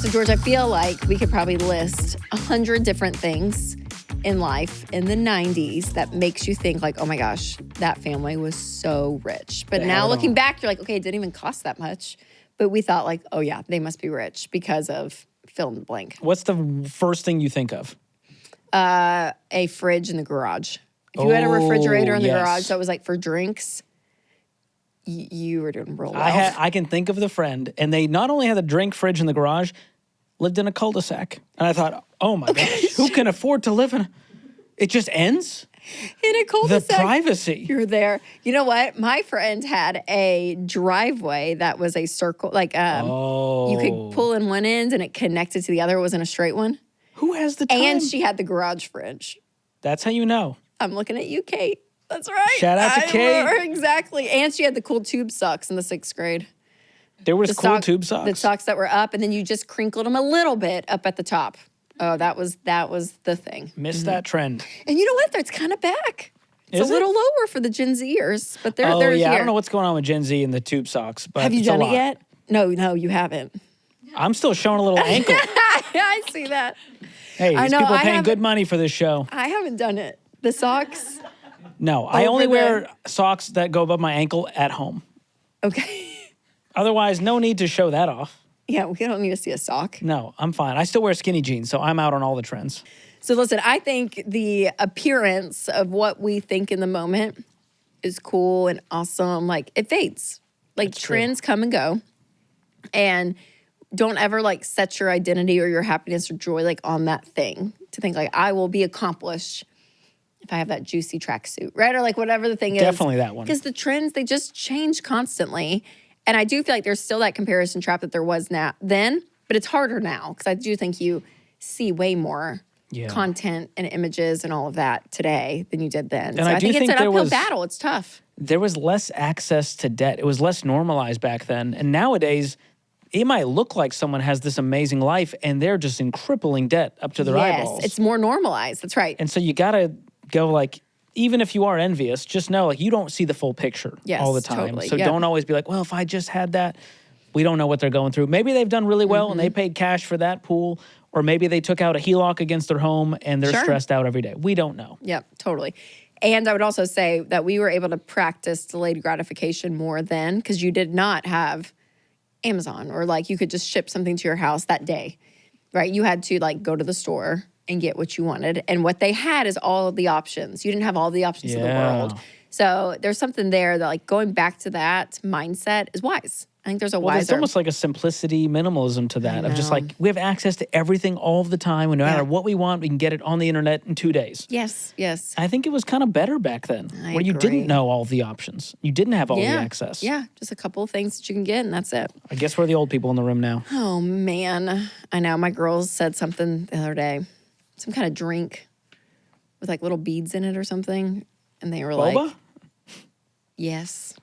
So, George, I feel like we could probably list 100 different things in life in the 90s that makes you think like, oh my gosh, that family was so rich. But now looking back, you're like, okay, it didn't even cost that much. But we thought like, oh yeah, they must be rich because of fill in the blank. What's the first thing you think of? A fridge in the garage. If you had a refrigerator in the garage that was like for drinks, you were doing real well. I can think of the friend, and they not only had a drink fridge in the garage, lived in a cul-de-sac. And I thought, oh my gosh, who can afford to live in it just ends? In a cul-de-sac. The privacy. You're there. You know what? My friend had a driveway that was a circle. Like you could pull in one end and it connected to the other. It wasn't a straight one. Who has the time? And she had the garage fridge. That's how you know. I'm looking at you, Kate. That's right. Shout out to Kate. Exactly. And she had the cool tube socks in the 6th grade. There was cool tube socks? The socks that were up, and then you just crinkled them a little bit up at the top. Oh, that was the thing. Missed that trend. And you know what? It's kind of back. It's a little lower for the Gen Zers, but they're here. I don't know what's going on with Gen Z and the tube socks, but have you done it yet? No, you haven't. I'm still showing a little ankle. I see that. Hey, these people are paying good money for this show. I haven't done it. The socks? No, I only wear socks that go above my ankle at home. Okay. Otherwise, no need to show that off. Yeah, we don't need to see a sock. No, I'm fine. I still wear skinny jeans, so I'm out on all the trends. So listen, I think the appearance of what we think in the moment is cool and awesome. Like, it fades. Like, trends come and go. And don't ever, like, set your identity or your happiness or joy, like, on that thing. To think, like, I will be accomplished if I have that juicy tracksuit, right? Or, like, whatever the thing is. Definitely that one. Because the trends, they just change constantly. And I do feel like there's still that comparison trap that there was then, but it's harder now. Because I do think you see way more content and images and all of that today than you did then. And so I think it's an uphill battle. It's tough. There was less access to debt. It was less normalized back then. And nowadays, it might look like someone has this amazing life and they're just in crippling debt up to their eyeballs. Yes, it's more normalized. That's right. And so you got to go like, even if you are envious, just know like you don't see the full picture all the time. Totally. So don't always be like, well, if I just had that, we don't know what they're going through. Maybe they've done really well and they paid cash for that pool, or maybe they took out a HELOC against their home and they're stressed out every day. We don't know. Yep, totally. And I would also say that we were able to practice delayed gratification more then because you did not have Amazon or like you could just ship something to your house that day, right? You had to like go to the store and get what you wanted. And what they had is all of the options. You didn't have all the options in the world. So there's something there that like going back to that mindset is wise. I think there's a wiser. There's almost like a simplicity minimalism to that of just like we have access to everything all the time. And no matter what we want, we can get it on the internet in 2 days. Yes, yes. I think it was kind of better back then where you didn't know all the options. You didn't have all the access. Yeah, just a couple of things that you can get and that's it. I guess we're the old people in the room now. Oh, man. I know. My girls said something the other day. Some kind of drink with like little beads in it or something. And they were Boba? like, yes,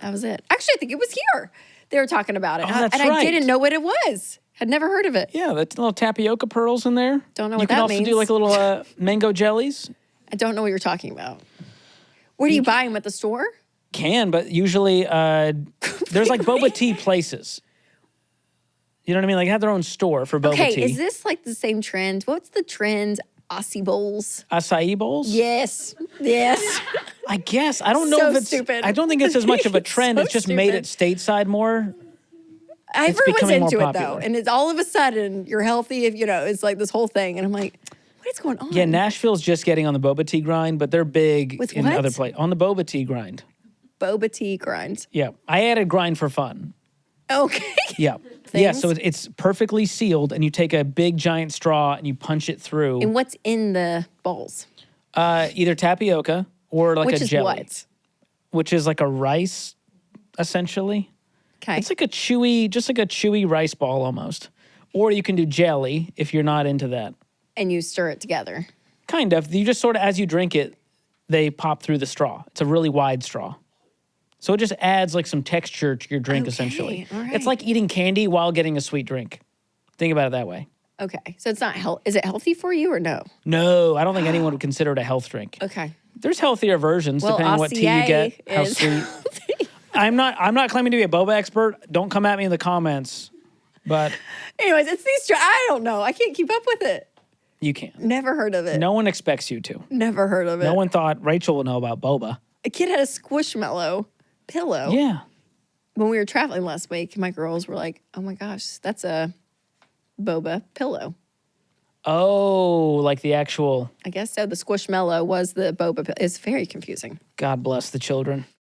that was it. Actually, I think it was here. They were talking about it. Oh, that's and I didn't know what it was. Had never heard of it. Yeah, that's little tapioca pearls in there. Don't know what that means. You can also do like little mango jellies. I don't know what you're talking about. Where do you buy them at the store? Can, but usually there's like boba tea places. You know what I mean? Like, have their own store for boba tea. Okay, is this like the same trend? What's the trend? Acai bowls? Acai bowls? Yes. Yes. I guess. I don't know if it's... stupid. I don't think it's as much of a trend. It's just made it stateside more. Everyone's into it, though. And it's all of a sudden, you're healthy if, it's like this whole thing. And I'm like, what is going on? Yeah, Nashville's just getting on the boba tea grind, but they're big in other places. On the boba tea grind. Boba tea grind. Yeah. I added grind for fun. Okay. Yeah. Yeah, so it's perfectly sealed, and you take a big, giant straw, and you punch it through. And what's in the bowls? Either tapioca or like a jelly. Which is what? Which is like a rice, essentially. Okay. It's like a chewy rice ball almost. Or you can do jelly if you're not into that. And you stir it together. Kind of. You just sort of, as you drink it, they pop through the straw. It's a really wide straw. So it just adds like some texture to your drink, essentially. All right. It's like eating candy while getting a sweet drink. Think about it that way. Okay. So it's not is it healthy for you or no? No, I don't think anyone would consider it a health drink. Okay. There's healthier versions depending on what tea you get, how sweet. I'm not claiming to be a boba expert. Don't come at me in the comments. But Anyways, it's these. I don't know. I can't keep up with it. you can't. Never heard of it. No one expects you to. Never heard of it. No one thought Rachel would know about boba. A kid had a Squishmallow pillow. Yeah. When we were traveling last week, my girls were like, "Oh my gosh, that's a boba pillow." Oh, like the actual. I guess so. The Squishmallow was the boba pillow. It's very confusing. God bless the children.